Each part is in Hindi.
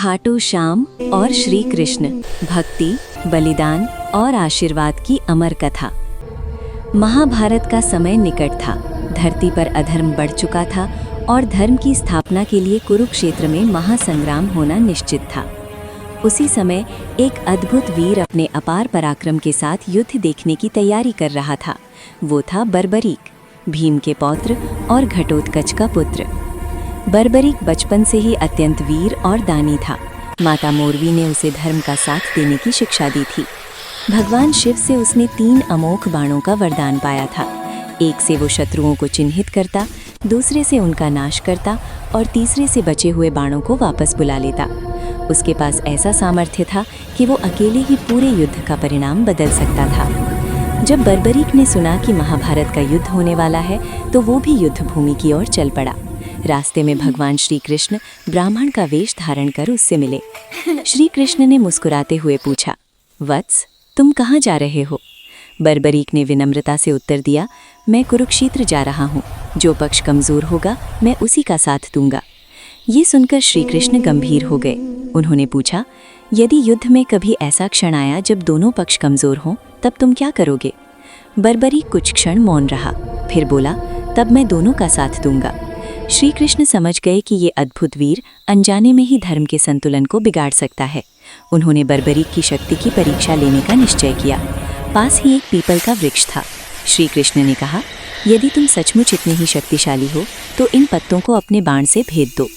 खाटू श्याम और श्री कृष्ण, भक्ति, बलिदान और आशीर्वाद की अमर कथा। महाभारत का समय निकट था। धरती पर अधर्म बढ़ चुका था और धर्म की स्थापना के लिए कुरुक्षेत्र में महासंग्राम होना निश्चित था। उसी समय एक अद्भुत वीर अपने अपार पराक्रम के साथ युद्ध देखने की तैयारी कर रहा था। वो था बर्बरीक, भीम के पौत्र और घटोत्कच का पुत्र। बर्बरीक बचपन से ही अत्यंत वीर और दानी था। माता मोरवी ने उसे धर्म का साथ देने की शिक्षा दी थी। भगवान शिव से उसने 3 अमोघ बाणों का वरदान पाया था। एक से वो शत्रुओं को चिन्हित करता, दूसरे से उनका नाश करता और तीसरे से बचे हुए बाणों को वापस बुला लेता। उसके पास ऐसा सामर्थ्य था कि वो अकेले ही पूरे युद्ध का परिणाम बदल सकता था। जब बर्बरीक ने सुना कि महाभारत का युद्ध होने वाला है तो वो भी युद्ध भूमि की ओर चल पड़ा। रास्ते में भगवान श्री कृष्ण ब्राह्मण का वेश धारण कर उससे मिले। श्री कृष्ण ने मुस्कुराते हुए पूछा, वत्स, तुम कहाँ जा रहे हो? बर्बरीक ने विनम्रता से उत्तर दिया, मैं कुरुक्षेत्र जा रहा हूँ। जो पक्ष कमजोर होगा मैं उसी का साथ दूंगा। ये सुनकर श्री कृष्ण गंभीर हो गए। उन्होंने पूछा, यदि युद्ध में कभी ऐसा क्षण आया जब दोनों पक्ष कमजोर हों, तब तुम क्या करोगे? बर्बरीक कुछ क्षण मौन रहा, फिर बोला, तब मैं दोनों का साथ दूंगा। श्री कृष्ण समझ गए कि ये अद्भुत वीर अनजाने में ही धर्म के संतुलन को बिगाड़ सकता है। उन्होंने बर्बरीक की शक्ति की परीक्षा लेने का निश्चय किया। पास ही एक पीपल का वृक्ष था। श्री कृष्ण ने कहा, यदि तुम सचमुच इतने ही शक्तिशाली हो तो इन पत्तों को अपने बाण से भेद दो।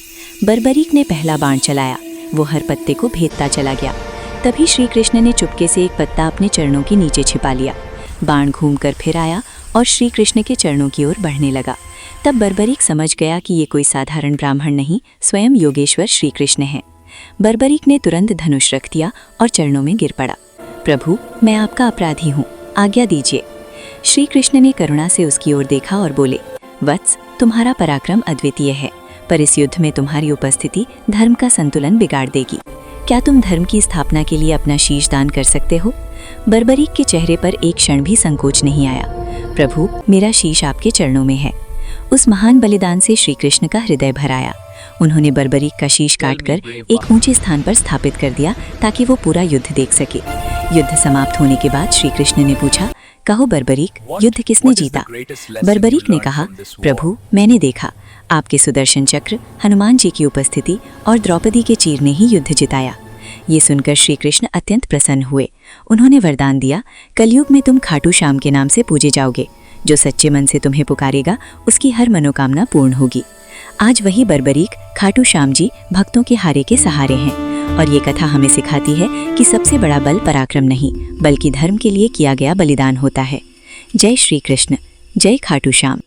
बर्बरीक ने पहला बाण चलाया। वो हर पत्ते को भेदता चला गया। तभी श्री कृष्ण ने चुपके से एक पत्ता अपने चरणों के नीचे छिपा लिया। बाण घूमकर फिर आया और श्री कृष्ण के चरणों की ओर बढ़ने लगा। तब बर्बरीक समझ गया कि ये कोई साधारण ब्राह्मण नहीं, स्वयं योगेश्वर श्री कृष्ण हैं। बर्बरीक ने तुरंत धनुष रख दिया और चरणों में गिर पड़ा। प्रभु, मैं आपका अपराधी हूँ, आज्ञा दीजिए। श्री कृष्ण ने करुणा से उसकी ओर देखा और बोले, वत्स, तुम्हारा पराक्रम अद्वितीय है, पर इस युद्ध में तुम्हारी उपस्थिति धर्म का संतुलन बिगाड़ देगी। क्या तुम धर्म की स्थापना के लिए अपना शीश दान कर सकते हो? बर्बरीक के चेहरे पर एक क्षण भी संकोच नहीं आया। प्रभु, मेरा शीश आपके चरणों में है। उस महान बलिदान से श्री कृष्ण का हृदय भर आया। उन्होंने बर्बरीक का शीश काटकर एक ऊंचे स्थान पर स्थापित कर दिया ताकि वो पूरा युद्ध देख सके। युद्ध समाप्त होने के बाद श्री कृष्ण ने पूछा, कहो बर्बरीक, युद्ध किसने जीता? बर्बरीक ने कहा, प्रभु, मैंने देखा, आपके सुदर्शन चक्र, हनुमान जी की उपस्थिति और द्रौपदी के चीर ने ही युद्ध जिताया। ये सुनकर श्री कृष्ण अत्यंत प्रसन्न हुए। उन्होंने वरदान दिया, कलयुग में तुम खाटू श्याम के नाम से पूजे जाओगे। जो सच्चे मन से तुम्हें पुकारेगा उसकी हर मनोकामना पूर्ण होगी। आज वही बर्बरीक खाटू श्याम जी भक्तों के हारे के सहारे हैं। और ये कथा हमें सिखाती है कि सबसे बड़ा बल पराक्रम नहीं, बल्कि धर्म के लिए किया गया बलिदान होता है। जय श्री कृष्ण, जय खाटू श्याम।